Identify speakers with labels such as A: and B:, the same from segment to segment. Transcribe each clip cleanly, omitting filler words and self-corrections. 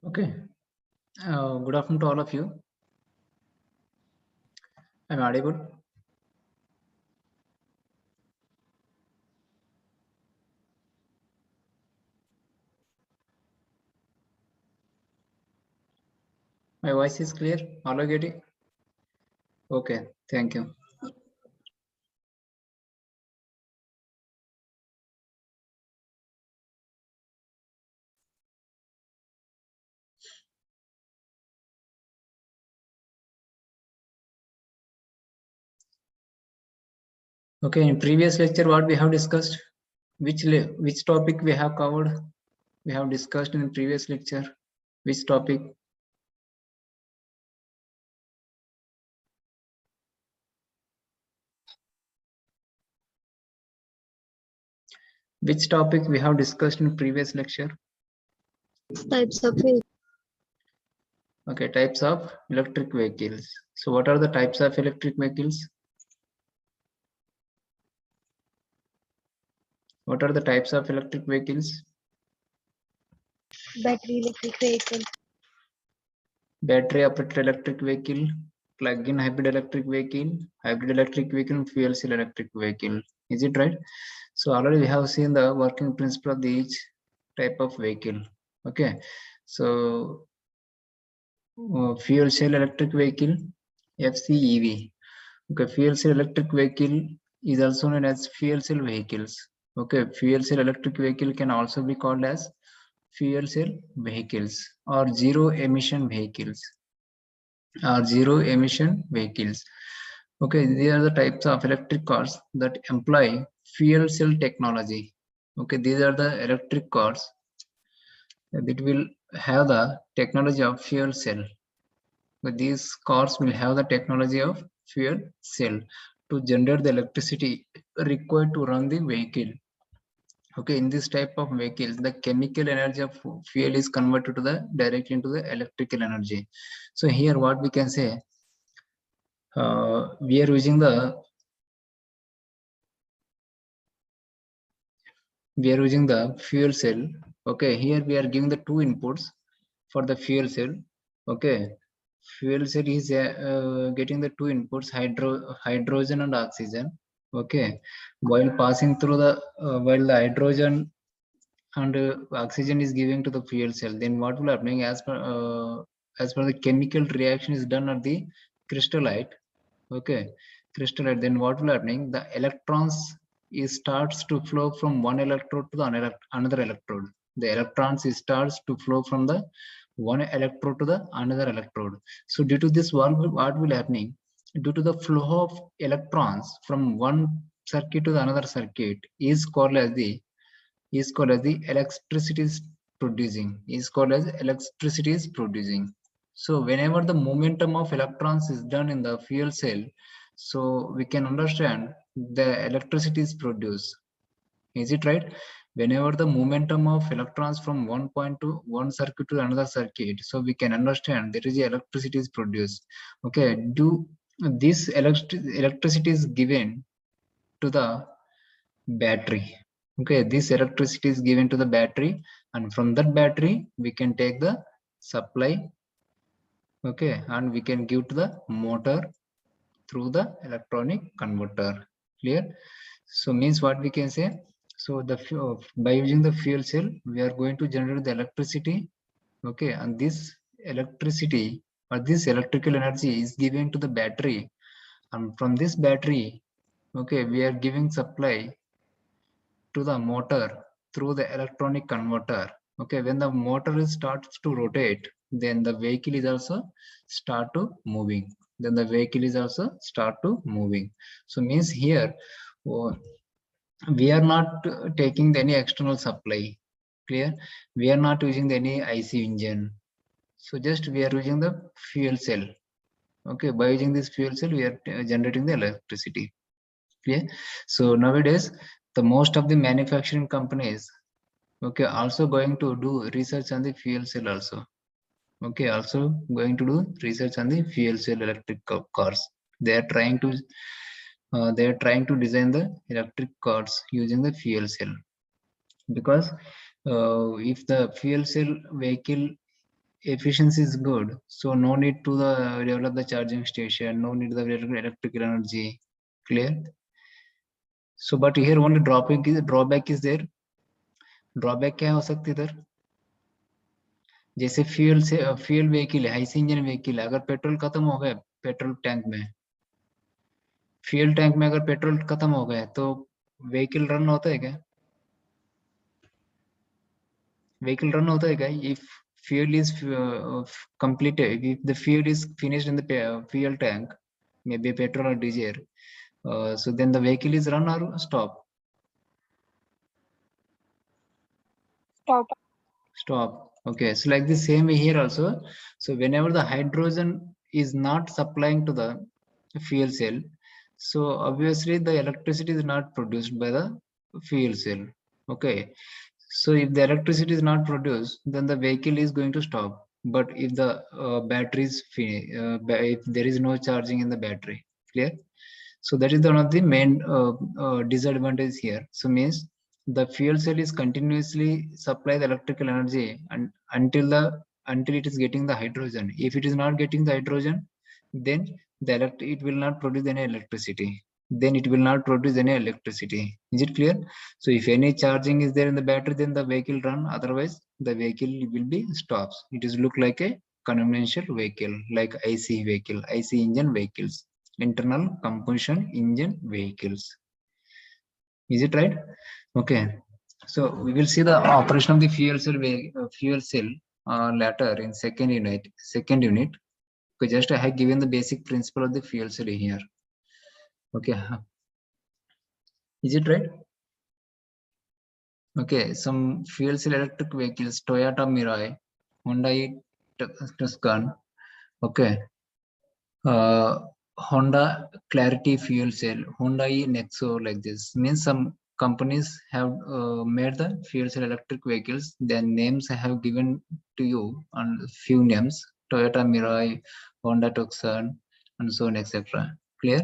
A: Okay. Good afternoon to all of you. I'm audible. My voice is clear. All are getting? Okay. Thank you. Okay. In previous lecture, what we have discussed, which topic we have covered, we have discussed in the previous lecture. Which topic? Which topic we have discussed in previous lecture?
B: Types of vehicles.
A: Okay, types of electric vehicles. So what are the types of electric vehicles? What are the types of electric vehicles?
B: Battery electric vehicles.
A: Battery operated electric vehicle, plug-in hybrid electric vehicle, and fuel cell electric vehicle. Is it right? So already we have seen the working principle of each type of vehicle. Okay. So fuel cell electric vehicle, FCEV. Okay, fuel cell electric vehicle is also known as fuel cell vehicles. Okay, fuel cell electric vehicle can also be called as fuel cell vehicles or zero emission vehicles. Okay, these are the types of electric cars that employ fuel cell technology. Okay, these are the electric cars that will have the technology of fuel cell. But these cars will have the technology of fuel cell to generate the electricity required to run the vehicle. Okay, in this type of vehicles, the chemical energy of fuel is converted to the directly into the electrical energy. So here, what we can say, we are using the fuel cell. Okay, here we are giving the two inputs for the fuel cell. Okay, fuel cell is getting the two inputs, hydrogen and oxygen. Okay, while passing through the while the hydrogen and oxygen is given to the fuel cell, then what will happening as per the chemical reaction is done at the crystallite. Okay, crystallite, then what will happening, the electrons is starts to flow from one electrode to the another electrode. The electrons is starts to flow from the one electrode to the another electrode. So due to this, what will happening, due to the flow of electrons from one circuit to the another circuit is called as the electricity is producing. So whenever the momentum of electrons is done in the fuel cell, so we can understand the electricity is produced. Is it right? Whenever the momentum of electrons from one point to one circuit to another circuit, so we can understand there is electricity is produced. Okay, do this electricity is given to the battery. Okay, this electricity is given to the battery, and from that battery we can take the supply. Okay, and we can give to the motor through the electronic converter. Clear? So means what we can say, so the by using the fuel cell we are going to generate the electricity. Okay, and this electricity or this electrical energy is given to the battery, and from this battery, okay, we are giving supply to the motor through the electronic converter. Okay, when the motor starts to rotate, then the vehicle is also start to moving. So means here, oh, we are not taking any external supply. Clear? We are not using any IC engine. So just we are using the fuel cell. Okay, by using this fuel cell we are generating the electricity. Clear? So nowadays the most of the manufacturing companies, okay, also going to do research on the fuel cell also. Okay, also going to do research on the fuel cell electric cars. They are trying to design the electric cars using the fuel cell, because if the fuel cell vehicle efficiency is good, so no need to develop the charging station, no need the electrical energy. Clear? So but here only drawback is there. Drawback क्या हो सकती है इधर? जैसे fuel vehicle है, high engine vehicle है, अगर petrol खत्म हो गया पेट्रोल टैंक में, फ्यूल टैंक में अगर पेट्रोल खत्म हो गया तो व्हीकल रन होता है क्या? व्हीकल रन होता है क्या? If fuel is completed, if the fuel is finished in the fuel tank, maybe petrol or diesel, so then the vehicle is run or stop? Stop. Okay, so like the same way here also. So whenever the hydrogen is not supplying to the fuel cell, so obviously the electricity is not produced by the fuel cell. Okay, so if the electricity is not produced, then the vehicle is going to stop. But if the battery is if there is no charging in the battery, clear? So that is one of the main disadvantage here. So means the fuel cell is continuously supply the electrical energy and until it is getting the hydrogen. If it is not getting the hydrogen, then it will not produce any electricity. Then it will not produce any electricity. Is it clear? So if any charging is there in the battery, then the vehicle run. Otherwise, the vehicle will be stops. It is look like a conventional vehicle, like IC vehicle, IC engine vehicles, internal combustion engine vehicles. Is it right? Okay. So we will see the operation of the fuel cell later in second unit. Okay, just I have given the basic principle of the fuel cell here. Okay. Is it right? Okay, some fuel cell electric vehicles, Toyota Mirai, Hyundai Tucson, okay, Honda Clarity fuel cell, Hyundai Nexo, like this. Means some companies have made the fuel cell electric vehicles. Their names I have given to you on few names: Toyota Mirai, Honda Tucson, and so on, etc. Clear?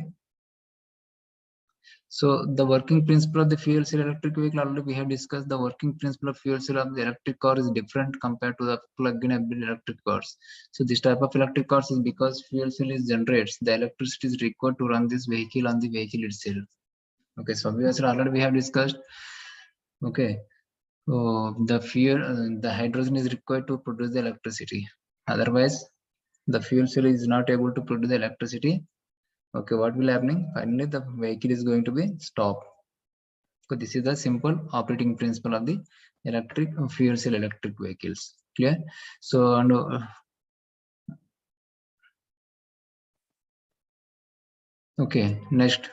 A: So the working principle of the fuel cell electric vehicle, already we have discussed. The working principle of fuel cell of the electric car is different compared to the plug-in hybrid electric cars. So this type of electric cars is because fuel cell is generates, the electricity is required to run this vehicle on the vehicle itself. Okay, so already we have discussed. Okay, so the hydrogen is required to produce the electricity. Otherwise, the fuel cell is not able to produce the electricity. Okay, what will happening? Finally, the vehicle is going to be stopped. So this is the simple operating principle of the electric fuel cell electric vehicles. Clear? So and okay, next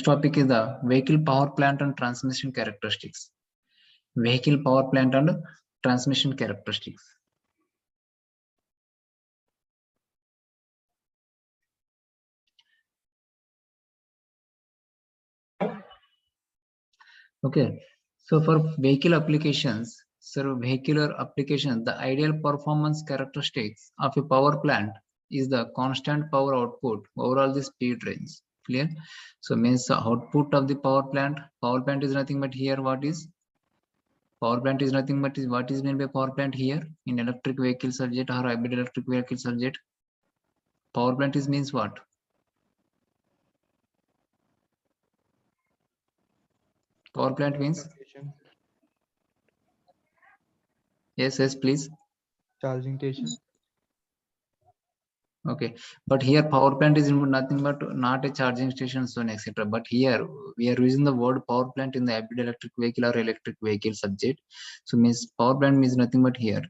A: topic is the vehicle power plant and transmission characteristics. Vehicle power plant and transmission characteristics. Okay, so for vehicle applications, the ideal performance characteristics of a power plant is the constant power output overall the speed range. Clear? So means the output of the power plant is nothing but here what is power plant is nothing but is what is meant by power plant here in electric vehicle subject or hybrid electric vehicle subject. Power plant is means what? Power plant means yes, please.
C: Charging station.
A: Okay, but here power plant is nothing but not a charging station, so on, etc. But here we are using the word power plant in the hybrid electric vehicle or electric vehicle subject. So means power plant means nothing but here.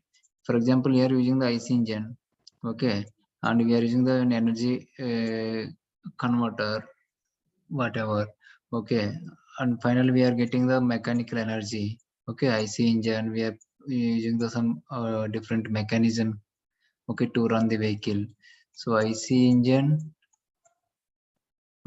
A: For example, here using the IC engine, okay, and we are using the energy converter, whatever, okay, and finally we are getting the mechanical energy. Okay, IC engine, we are using the some different mechanism, okay, to run the vehicle. So IC engine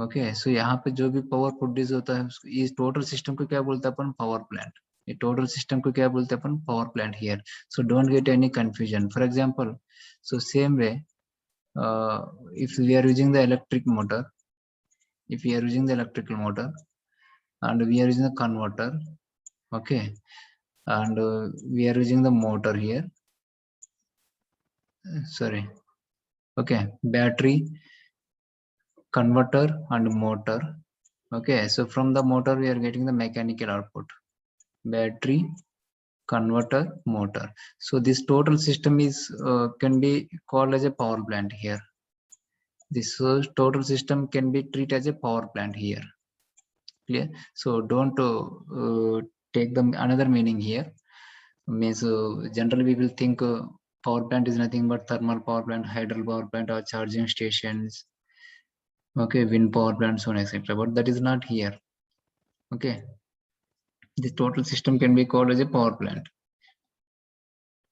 A: okay, so यहाँ पे जो भी power produce होता है इस total system को क्या बोलते हैं अपन? Power plant. ये टोटल सिस्टम को क्या बोलते हैं अपन? Power plant here. So don't get any confusion. For example, so same way if we are using the electric motor, if we are using the electrical motor and we are using the converter, okay, and we are using the motor here, sorry. Okay, battery, converter, and motor. Okay, so from the motor we are getting the mechanical output. Battery, converter, motor. So this total system is can be called as a power plant here. This total system can be treated as a power plant here. Clear? So don't take the another meaning here. Means generally we will think power plant is nothing but thermal power plant, hydro power plant, or charging stations. Okay, wind power plants, so on, etc. But that is not here. Okay, the total system can be called as a power plant,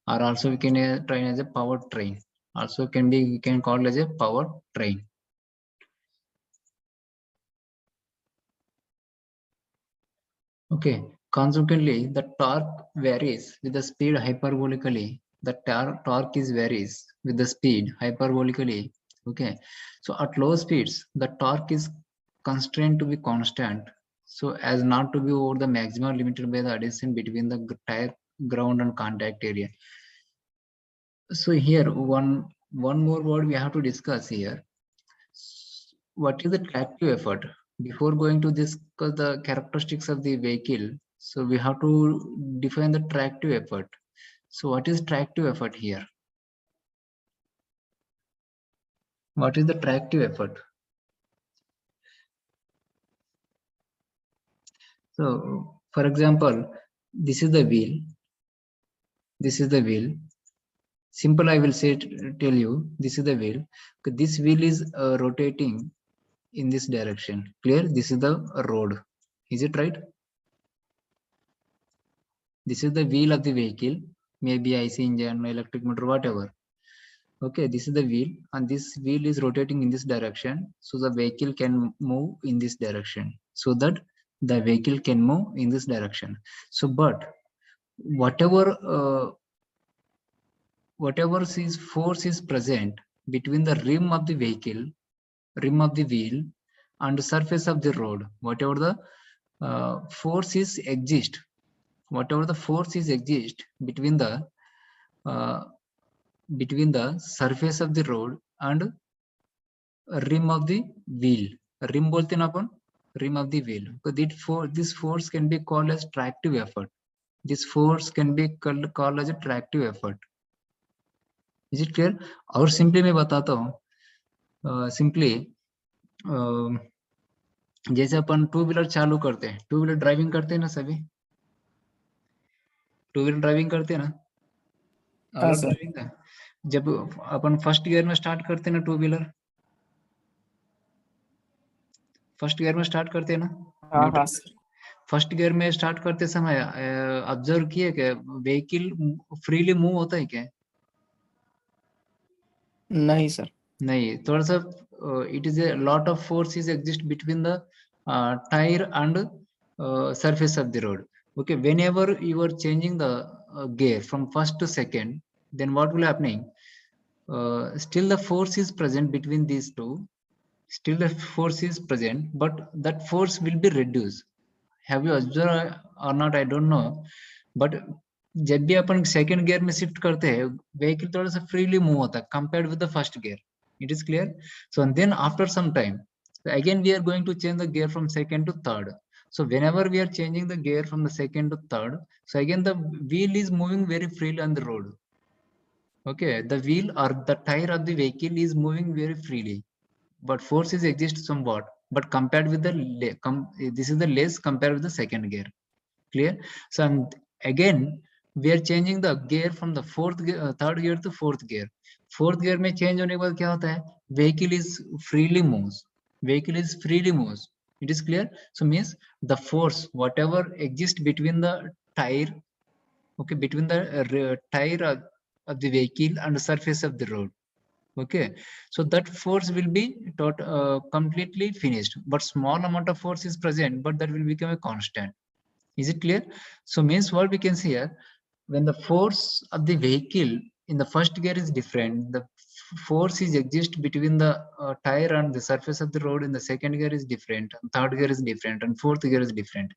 A: or also we can train as a power train. Also we can call as a power train. Okay, consequently, the torque varies with the speed hyperbolically. The torque is varies with the speed hyperbolically. Okay, so at low speeds, the torque is constrained to be constant, so as not to be over the maximum limited by the addition between the tire ground and contact area. So here one more word we have to discuss here. What is the tractive effort? Before going to discuss the characteristics of the vehicle, so we have to define the tractive effort. So what is tractive effort here? What is the tractive effort? So for example, this is the wheel. This is the wheel. Simple, I will say, tell you, this is the wheel. This wheel is rotating in this direction. Clear? This is the road. Is it right? This is the wheel of the vehicle, maybe IC engine, electric motor, whatever. Okay, this is the wheel, and this wheel is rotating in this direction, so the vehicle can move in this direction, so that the vehicle can move in this direction. So, but whatever force is present between the rim of the vehicle, rim of the wheel, and the surface of the road, whatever the force is exist, whatever the force is exist between the surface of the road and rim of the wheel. Rim बोलते ना अपन, rim of the wheel. So this force can be called as tractive effort. This force can be called as a tractive effort. Is it clear? और simply मैं बताता हूँ. Simply जैसे अपन two wheeler चालू करते हैं, टू व्हीलर ड्राइविंग करते हैं ना सभी, टू व्हीलर ड्राइविंग करते हैं ना,
C: हाँ
A: अलग
C: सर।
A: ड्राइविंग का जब अपन फर्स्ट गियर में स्टार्ट करते हैं ना, टू व्हीलर फर्स्ट गियर में स्टार्ट करते हैं ना,
C: हाँ हाँ सर।
A: फर्स्ट गियर में स्टार्ट करते समय ऑब्जर्व किए क्या व्हीकल फ्रीली मूव होता है क्या?
C: नहीं सर।
A: नहीं, थोड़ा सा it is a lot of force is exist between the tyre and surface of the road. Okay, whenever you are changing the gear from first to second, then what will happening? Still the force is present between these two. Still the force is present, but that force will be reduced. Have you observed or not, I don't know, but जब भी अपन second gear में shift करते हैं, vehicle थोड़ा सा freely move होता है compared with the first gear. It is clear? So and then after some time, again we are going to change the gear from second to third. So whenever we are changing the gear from the second to third, so again the wheel is moving very freely on the road. Okay, the wheel or the tire of the vehicle is moving very freely, but forces exist somewhat, but compared with the this is the less compared with the second gear. Clear? So again we are changing the gear from the third gear to fourth gear. Fourth gear में change होने के बाद क्या होता है? Vehicle is freely moves. Vehicle is freely moves. It is clear? So means the force whatever exists between the tire, okay, between the tire of the vehicle and the surface of the road. Okay, so that force will be completely finished, but small amount of force is present, but that will become a constant. Is it clear? So means what we can see here, when the force of the vehicle in the first gear is different, the force is exist between the tire and the surface of the road in the second gear is different, and third gear is different, and fourth gear is different.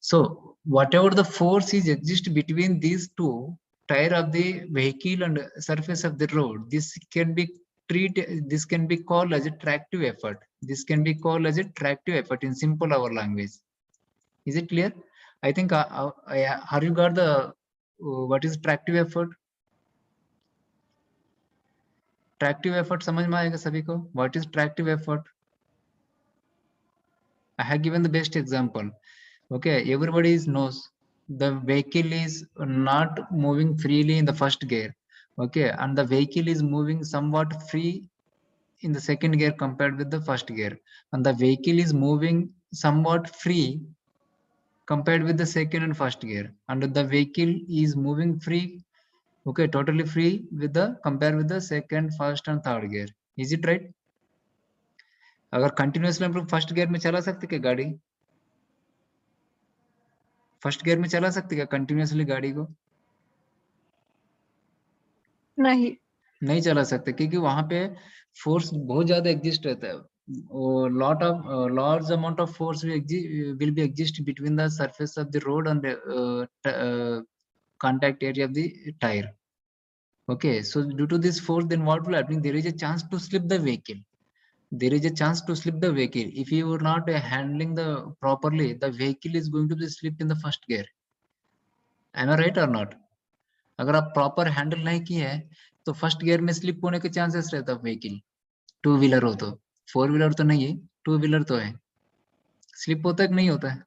A: So whatever the force is exist between these two tire of the vehicle and surface of the road, this can be this can be called as a tractive effort. This can be called as a tractive effort in simple our language. Is it clear? I think have you got the what is tractive effort? Tractive effort समझ में आएगा सभी को? What is tractive effort? I have given the best example. Okay, everybody knows the vehicle is not moving freely in the first gear. Okay, and the vehicle is moving somewhat free in the second gear compared with the first gear, and the vehicle is moving somewhat free compared with the second and first gear, and the vehicle is moving free, okay, totally free with the compared with the second, first and third gear. Is it right? अगर continuously हम लोग first gear में चला सकते क्या गाड़ी? First gear में चला सकते क्या कंटिन्यूअसली गाड़ी को? नहीं चला सकते, क्योंकि वहां पे फोर्स बहुत ज्यादा एग्जिस्ट रहता है. Lot of large amount of force will be exist between the surface of the road and contact area of the tire. Okay, so due to this force, then what will happen? There is a chance to slip the vehicle. There is a chance to slip the vehicle. If you are not handling the properly, the vehicle is going to be slipped in the first gear. Am I right or not? अगर आप proper handle नहीं किए हैं तो first gear में slip होने के chances रहता है व्हीकल. टू व्हीलर हो तो, फोर व्हीलर तो नहीं है, टू व्हीलर तो है. स्लिप होता है कि नहीं होता है?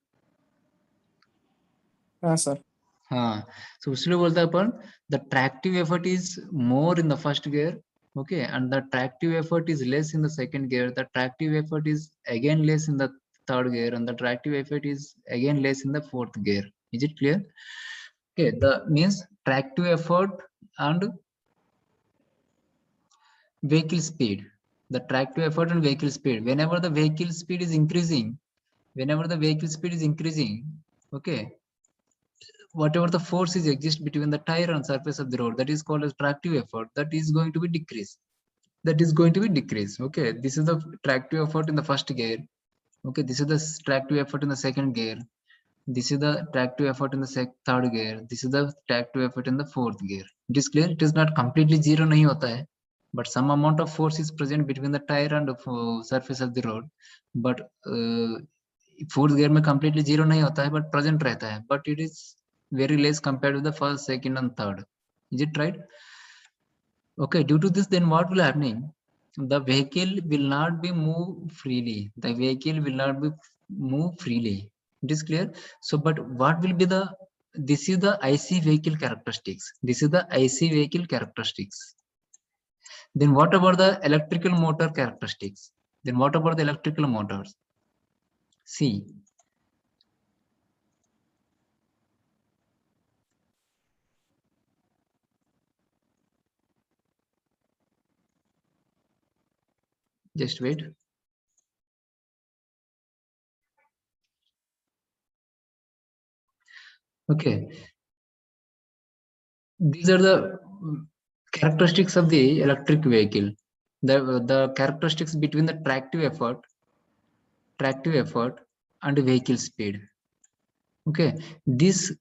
C: हाँ सर.
A: हाँ, so इसलिए बोलता है अपन the tractive effort is more in the first gear, okay, and the tractive effort is less in the second gear. The tractive effort is again less in the third gear, and the tractive effort is again less in the fourth gear. Is it clear? Okay, the means tractive effort and vehicle speed. The tractive effort and vehicle speed. Whenever the vehicle speed is increasing, okay, whatever the force is exist between the tire and surface of the road, that is called as tractive effort. That is going to be decreased. Okay, this is the tractive effort in the first gear. Okay, this is the tractive effort in the second gear. This is the tractive effort in the third gear. This is the tractive effort in the fourth gear. It is clear. It is not completely zero नहीं होता है, but some amount of force is present between the tire and the surface of the road. But fourth gear में completely zero नहीं होता है, but present रहता है. But it is very less compared with the first, second, and third. Is it right? Okay. Due to this, then what will happening? The vehicle will not be move freely. The vehicle will not be move freely. It is clear. So, but what will be the? This is the IC vehicle characteristics. This is the IC vehicle characteristics. Then what about the electrical motor characteristics? Then what about the electrical motors? See. Just wait. Okay. These are the characteristics of the electric vehicle. The characteristics between the tractive effort and vehicle speed. Okay. This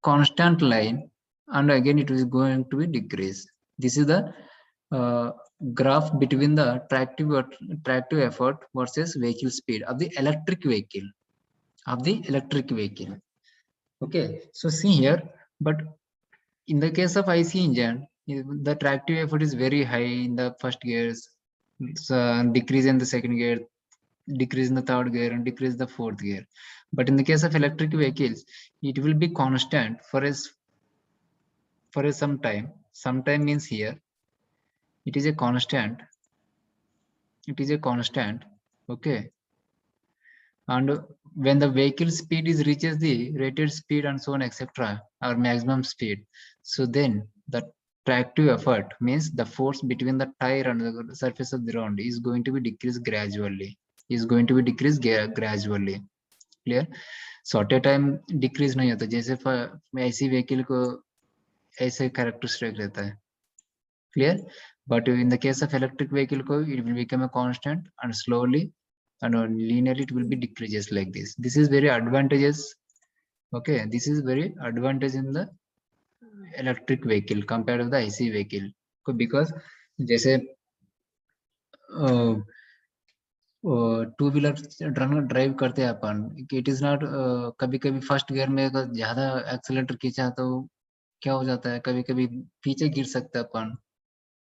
A: constant line, and again it is going to be decreased. This is the graph between the tractive effort versus vehicle speed of the electric vehicle. Okay, so see here, but in the case of IC engine, the tractive effort is very high in the first gears, decrease in the second gear, decrease in the third gear, and decrease in the fourth gear. But in the case of electric vehicles, it will be constant for some time. Sometime means here it is a constant. Okay, and when the vehicle speed reaches the rated speed and so on, etc., or maximum speed, so then the tractive effort means the force between the tire and the surface of the road is going to be decreased gradually. Clear? So at a time decrease नहीं होता, जैसे ऐसी vehicle को ऐसे characteristic रहता है. Clear? But in the case of electric vehicle, it will become a constant, and slowly and linearly it will be decreases like this. This is very advantageous. Okay, this is very advantage in the electric vehicle compared to the IC vehicle. Because जैसे two wheeler drive करते हैं अपन, it is not, कभी कभी first gear में अगर ज्यादा accelerator खींचा तो क्या हो जाता है, कभी कभी पीछे गिर सकता है अपन,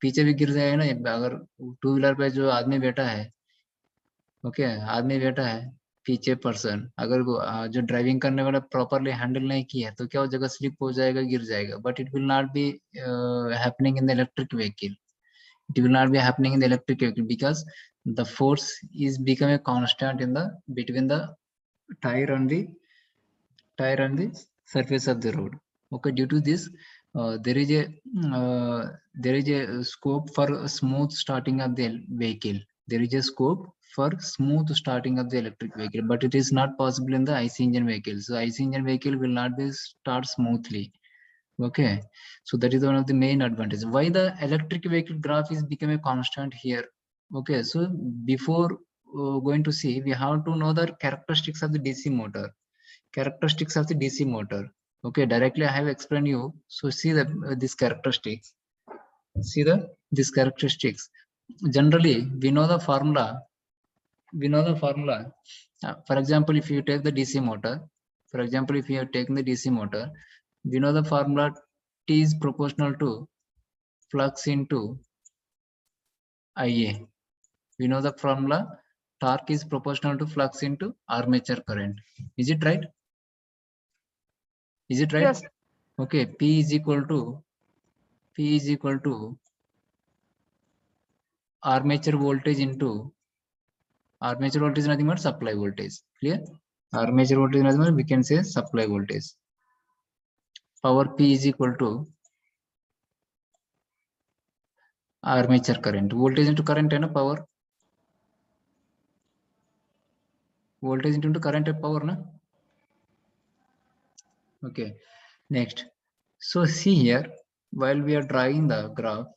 A: पीछे भी गिर जाएगा ना अगर टू व्हीलर पे जो आदमी बैठा है, ओके आदमी बैठा है पीछे पर्सन, अगर वो जो ड्राइविंग करने वाला प्रॉपरली हैंडल नहीं किया तो क्या हो जाएगा, स्लिप हो जाएगा, गिर जाएगा. But it will not be happening in the electric vehicle. It will not be happening in the electric vehicle because the force is become a constant in the between the tire and the surface of the road. Okay, due to this, there is a scope for smooth starting of the vehicle. There is a scope for smooth starting of the electric vehicle, but it is not possible in the IC engine vehicle. So IC engine vehicle will not be start smoothly. Okay, so that is one of the main advantages why the electric vehicle graph is become a constant here. Okay, so before going to see, we have to know the characteristics of the DC motor. Characteristics of the DC motor. Okay, directly I have explained you. So see the these characteristics. See these characteristics. Generally, we know the formula. We know the formula. For example, if you take the DC motor, for example, if you have taken the DC motor, we know the formula T is proportional to flux into IA. We know the formula torque is proportional to flux into armature current. Is it right? Is it right?
D: Yes.
A: Okay, P is equal to armature voltage into armature voltage is nothing but supply voltage. Clear? Armature voltage is nothing but we can say supply voltage. Power P is equal to armature current. Voltage into current and power. Voltage into current and power, na? Okay. Next. So see here, while we are drawing the graph,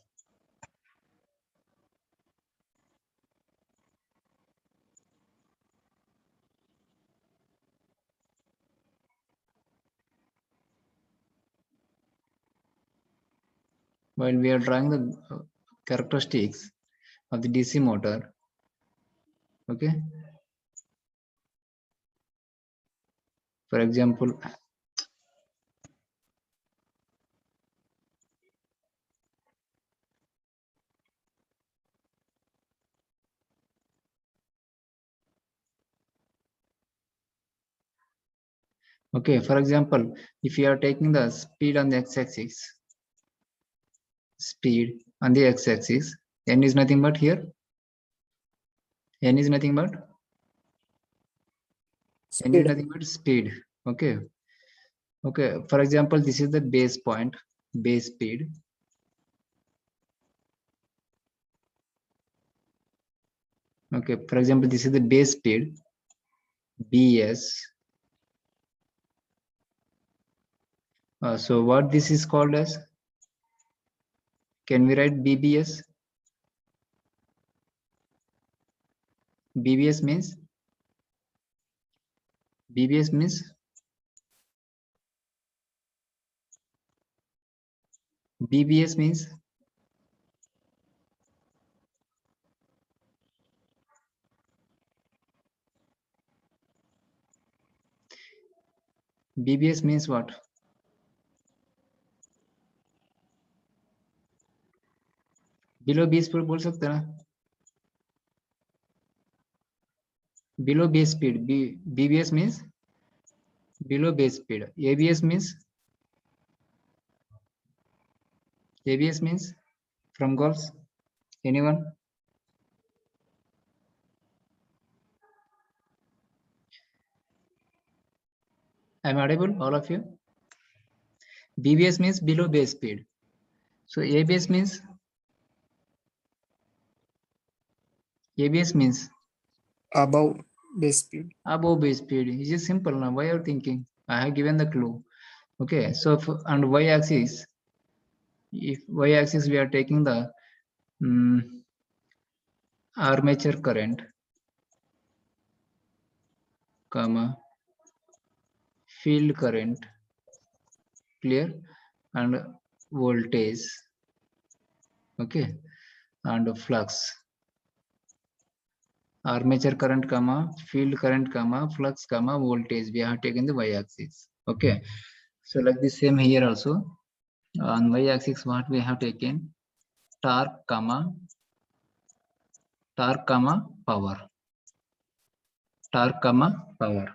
A: the characteristics of the DC motor, okay. For example, okay, for example, if you are taking the speed on the x-axis, speed on the x-axis, n is nothing but here, n is nothing but n is nothing but speed. Okay. Okay, for example, this is the base point, base speed. Okay, for example, this is the base speed, BS. So what this is called as? Can we write BBS? BBS means BBS means BBS means BBS means what? Below base speed बोल सकते हैं ना? Below base speed. BBS means below base speed. ABS means from girls. Anyone? I'm audible, all of you? BBS means below base speed. So ABS means
C: Above base speed.
A: above base speed. It is simple now. Why are you thinking? I have given the clue. Okay, so on y-axis, if y-axis we are taking the armature current, comma, field current, clear, and voltage, okay, and flux. Armature current comma field current comma flux comma voltage, we have taken the y-axis. Okay, so like the same here also, on y-axis what we have taken, torque comma power, torque comma power.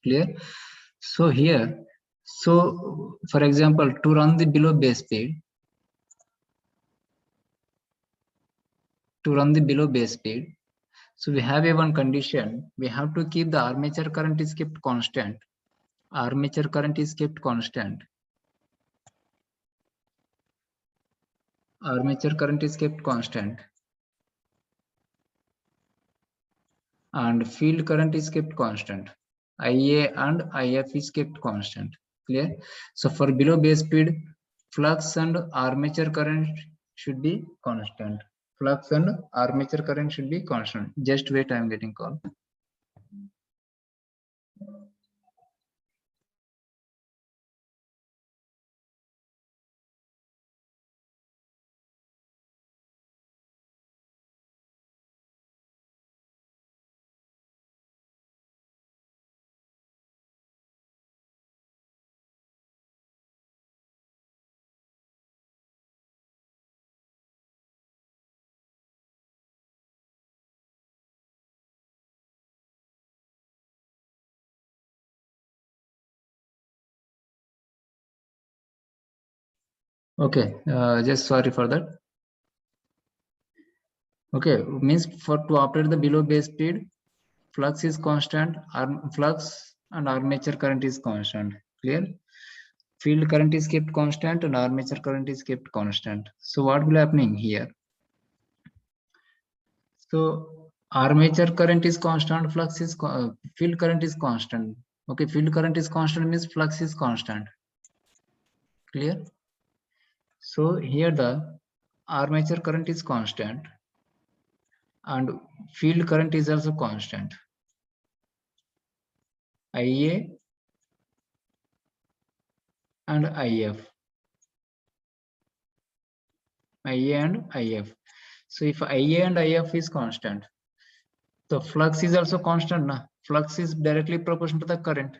A: Clear? So here, so for example, to run the below base speed, so we have a one condition, we have to keep the armature current is kept constant. Armature current is kept constant. Armature current is kept constant. And field current is kept constant. IA and IF is kept constant. Clear? So for below base speed, flux and armature current should be constant. Flux and armature current should be constant. Just wait, I am getting call. Okay, just sorry for that. Okay, means for to operate the below base speed, flux is constant, flux and armature current is constant. Clear? Field current is kept constant and armature current is kept constant. So what will happening here? So armature current is constant, flux is field current is constant. Okay, field current is constant means flux is constant. Clear? So here the armature current is constant and field current is also constant. IA and IF. IA and IF. So if IA and IF is constant, the flux is also constant. Na? Flux is directly proportional to the current.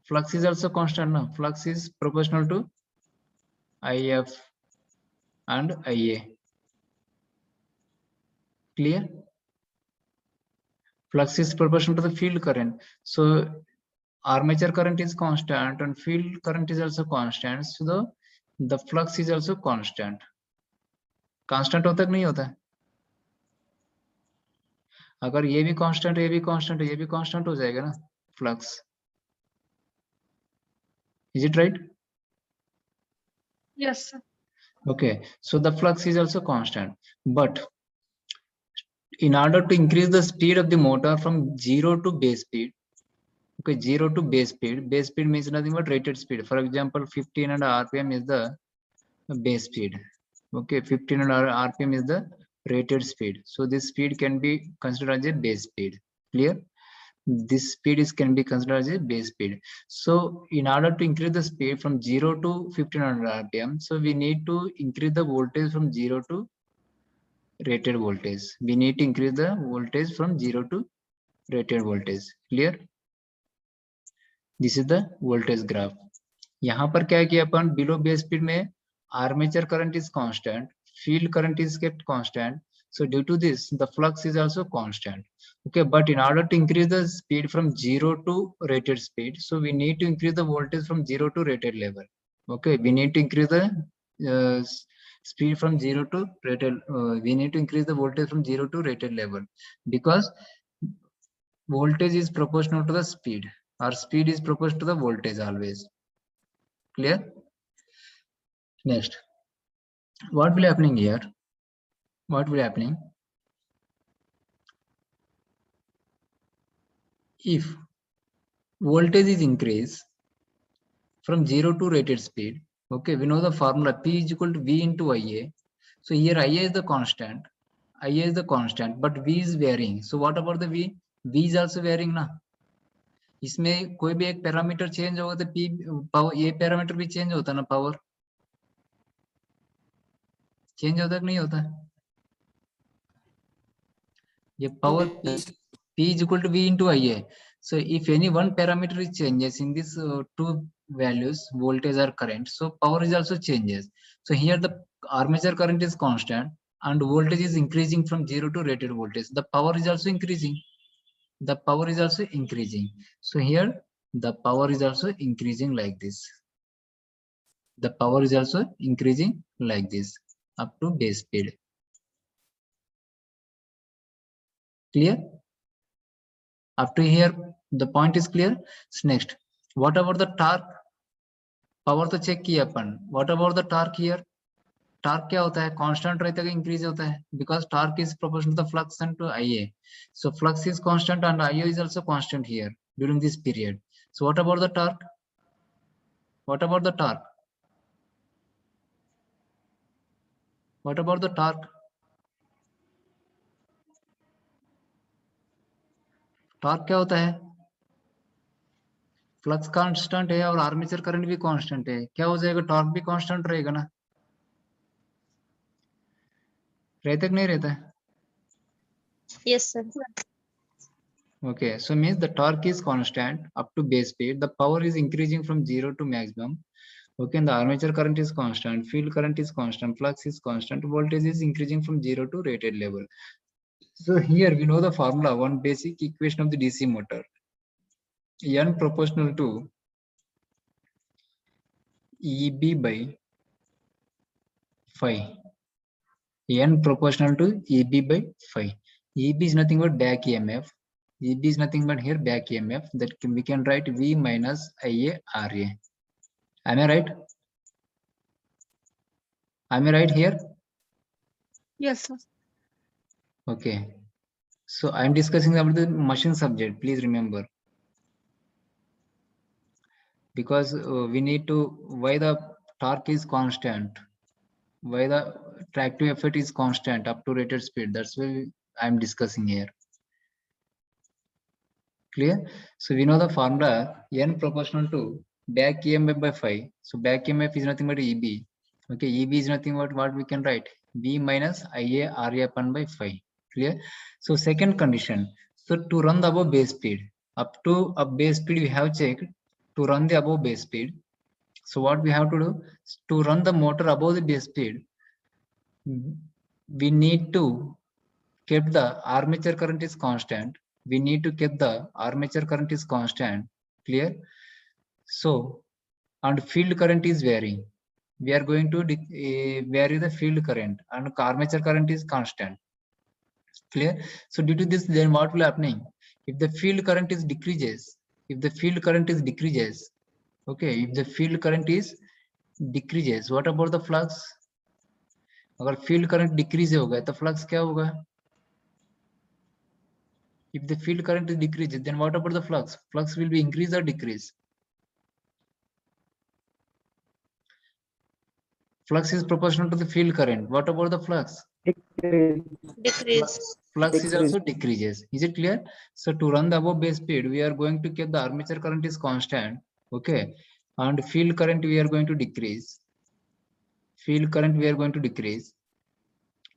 A: Flux is also constant. Na? Flux is proportional to IF and IA. Clear? Flux is proportional to the field current. So armature current is constant and field current is also constant. So the flux is also constant. Constant होता है कि नहीं होता है? अगर ये भी constant है, ये भी constant है, ये भी constant हो जाएगा ना flux. Is it right?
D: Yes, sir.
A: Okay, so the flux is also constant, but in order to increase the speed of the motor from 0 to base speed, okay, 0 to base speed means nothing but rated speed. For example, 1500 RPM is the base speed. Okay, 1500 RPM is the rated speed. So this speed can be considered as a base speed. Clear? This speed can be considered as a base speed. So in order to increase the speed from 0 to 1500 RPM, so we need to increase the voltage from 0 to rated voltage. We need to increase the voltage from 0 to rated voltage. Clear? This is the voltage graph. यहाँ पर क्या किया अपन, below base speed में armature current is constant, field current is kept constant. So due to this, the flux is also constant. Okay, but in order to increase the speed from 0 to rated speed, so we need to increase the voltage from 0 to rated level. Okay, we need to increase the speed from 0 to rated. We need to increase the voltage from 0 to rated level because voltage is proportional to the speed. Our speed is proportional to the voltage always. Clear? Next, what will happening here? What will happening? If voltage is increased from 0 to rated speed, okay, we know the formula P is equal to V into IA. So here IA is the constant, but V is varying. So what about the V? V is also varying, na? इसमें कोई भी एक parameter change होगा तो P power, ये parameter भी change होता है ना, पावर चेंज होता है कि नहीं होता? ये power P is equal to V into IA. So if any one parameter is changes in this two values, voltage or current, so power is also changes. So here the armature current is constant and voltage is increasing from 0 to rated voltage. The power is also increasing. The power is also increasing. So here the power is also increasing like this. The power is also increasing like this up to base speed. Clear? Up to here the point is clear. So next, what about the torque? Power तो check किया अपन. What about the torque here? Torque क्या होता है? Constant रहता है कि increase होता है? Because torque is proportional to the flux and to IA. So flux is constant and IA is also constant here during this period. So what about the torque? What about the torque? What about the torque? Torque क्या होता है? Flux constant है और armature current भी constant है. क्या हो जाएगा? टॉर्क भी कांस्टेंट रहेगा ना? रहता कि नहीं रहता है?
B: Yes, sir.
A: Okay, so means the torque is constant up to base speed. The power is increasing from 0 to maximum. Okay, and the armature current is constant, field current is constant, flux is constant, voltage is increasing from 0 to rated level. So here we know the formula, one basic equation of the DC motor. N proportional to EB by phi. N proportional to EB by phi. EB is nothing but back EMF. EB is nothing but here back EMF, that we can write V minus IA RA. Am I right? Am I right here?
B: Yes, sir.
A: Okay. So I am discussing about the machine subject. Please remember, because we need to, why the torque is constant, why the tractive effect is constant up to rated speed. That's why I am discussing here. Clear? So we know the formula N proportional to back EMF by phi. So back EMF is nothing but EB. Okay, EB is nothing but what we can write, V minus IA RA upon by phi. Clear? So second condition. So to run the above base speed, up to a base speed we have checked. To run the above base speed, so what we have to do, to run the motor above the base speed, we need to keep the armature current is constant. We need to keep the armature current is constant. Clear? So, and field current is varying. We are going to vary the field current, and armature current is constant. Clear? So due to this, then what will happening? If the field current is decreases, if the field current is decreases, okay, if the field current is decreases, what about the flux? अगर field current decrease होगा तो flux क्या होगा? If the field current is decreases, then what about the flux? Flux will be increase or decrease? Flux is proportional to the field current. What about the flux?
B: Decrease.
A: Flux is also decreases. Is it clear? So to run the above base speed, we are going to keep the armature current is constant. Okay. And field current we are going to decrease. Field current we are going to decrease.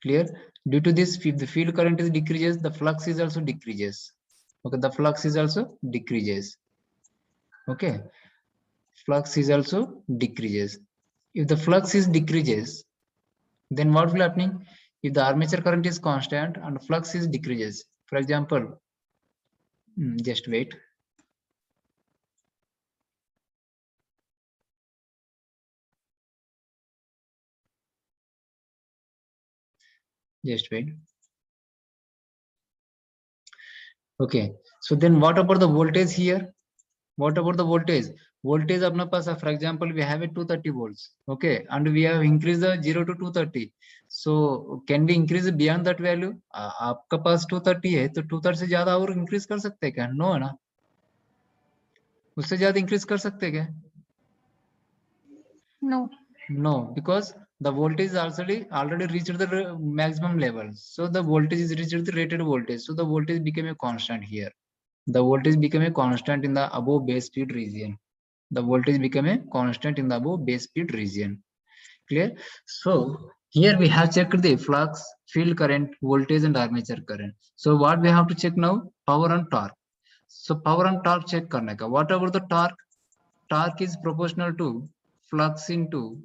A: Clear? Due to this, if the field current is decreases, the flux is also decreases. Okay, the flux is also decreases. Okay, flux is also decreases. If the flux is decreases, then what will happening? If the armature current is constant and flux is decreases, for example, just wait. Just wait. Okay, so then what about the voltage here? What about the voltage? Voltage अपना पास है, for example, we have a 230 volts. Okay, and we have increased the 0 to 230. So can we increase beyond that value? आपका पास 230 है, तो 230 से ज्यादा और increase कर सकते हैं क्या? No है ना? उससे ज्यादा increase कर सकते हैं क्या?
B: No.
A: No, because the voltage is already reached the maximum level. So the voltage is reached the rated voltage. So the voltage became a constant here. The voltage become a constant in the above base speed region. The voltage become a constant in the above base speed region. Clear? So here we have checked the flux, field current, voltage, and armature current. So what we have to check now? Power and torque. So power and torque check करने का. Whatever the torque, torque is proportional to flux into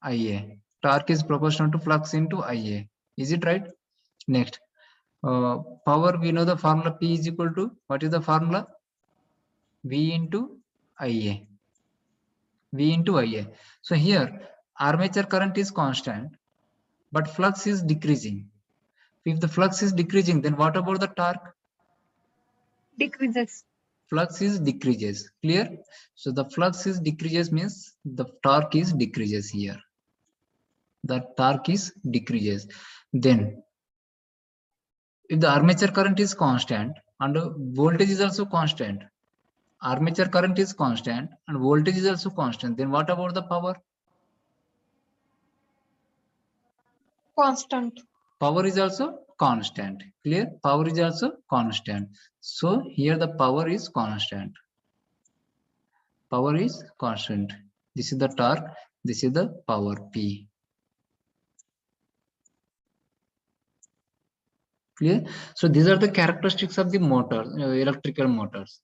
A: IA. Torque is proportional to flux into IA. Is it right? Next, power, we know the formula P is equal to, what is the formula? V into IA. V into IA. So here armature current is constant, but flux is decreasing. If the flux is decreasing, then what about the torque?
B: Decreases.
A: Flux is decreases. Clear? So the flux is decreases means the torque is decreases here. The torque is decreases. Then if the armature current is constant and voltage is also constant, armature current is constant and voltage is also constant, then what about the power?
B: Constant.
A: Power is also constant. Clear? Power is also constant. So here the power is constant. Power is constant. This is the torque. This is the power P. Clear? So these are the characteristics of the motor, electrical motors.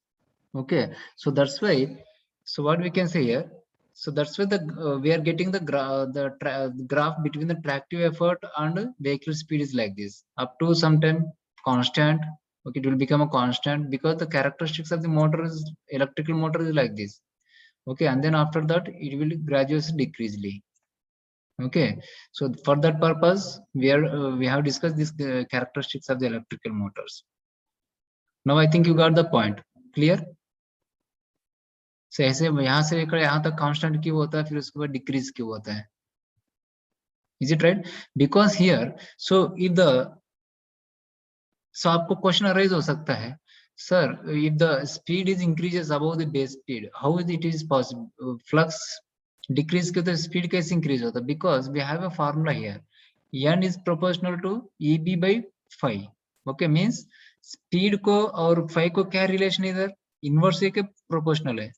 A: Okay. So that's why. So what we can say here. So that's why the we are getting the graph between the tractive effort and vehicle speed is like this. Up to some time constant. Okay, it will become a constant because the characteristics of the motor is electrical motor is like this. Okay, and then after that it will gradually decreasely. Okay, so for that purpose we have discussed these characteristics of the electrical motors. Now I think you got the point. Clear? So ऐसे यहाँ से लेकर यहाँ तक constant क्यों होता है, फिर उसके बाद decrease क्यों होता है? Is it right? Because here, so if the, so आपको question arise हो सकता है, sir, if the speed is increases above the base speed, how is it is possible? Flux decrease के तो speed कैसे increase होता है? Because we have a formula here. N is proportional to EB by phi. Okay, means speed को और phi को क्या relation इधर? Inverse के proportional है.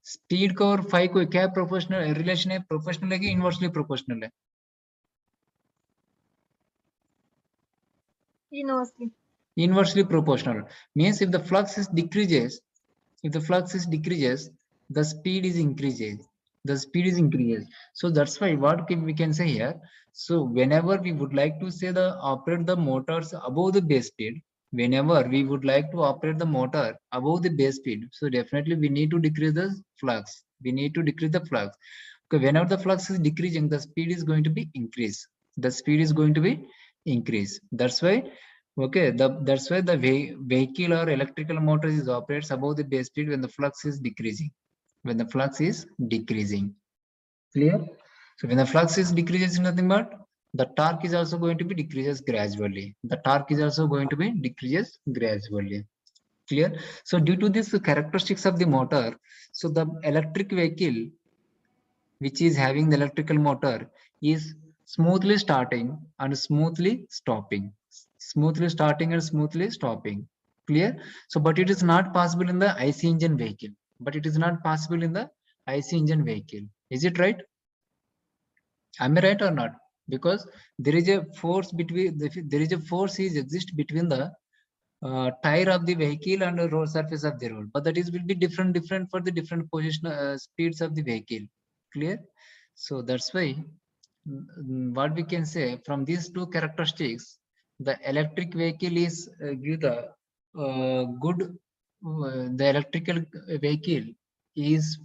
A: स्पीड का और फाई को क्या प्रोपोर्शनल रिलेशन है? प्रोपोर्शनल है कि इनवर्सली प्रोपोर्शनल है?
B: Inversely.
A: Inversely proportional means if the flux is decreases, the speed is increases. The speed is increases. So that's why what we can say here. So whenever we would like to say the operate the motors above the base speed, whenever we would like to operate the motor above the base speed, so definitely we need to decrease the flux. We need to decrease the flux. Okay, whenever the flux is decreasing, the speed is going to be increase. The speed is going to be increase. That's why. Okay, that's why the vehicle or electrical motor is operates above the base speed when the flux is decreasing. When the flux is decreasing. Clear? So when the flux is decreases, nothing but the torque is also going to be decreases gradually. The torque is also going to be decreases gradually. Clear? So due to this characteristics of the motor, so the electric vehicle which is having the electrical motor is smoothly starting and smoothly stopping. Smoothly starting and smoothly stopping. Clear? So but it is not possible in the IC engine vehicle. But it is not possible in the IC engine vehicle. Is it right? Am I right or not? Because there is a force between there is a force is exist between the tire of the vehicle and the road surface of the road, but that is will be different for the different position speeds of the vehicle. Clear? So that's why what we can say from these two characteristics, the electric vehicle is give the good the electrical vehicle is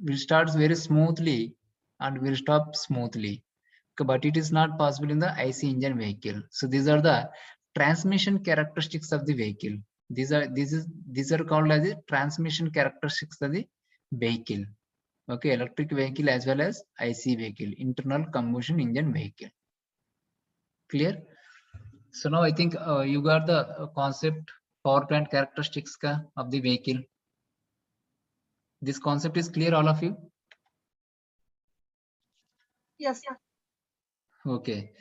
A: will starts very smoothly and will stop smoothly, but it is not possible in the IC engine vehicle. So these are the transmission characteristics of the vehicle. These are called as the transmission characteristics of the vehicle. Okay, electric vehicle as well as IC vehicle, internal combustion engine vehicle. Clear? So now I think you got the concept power plant characteristics of the vehicle. This concept is clear, all of you?
B: Yes.
A: Okay.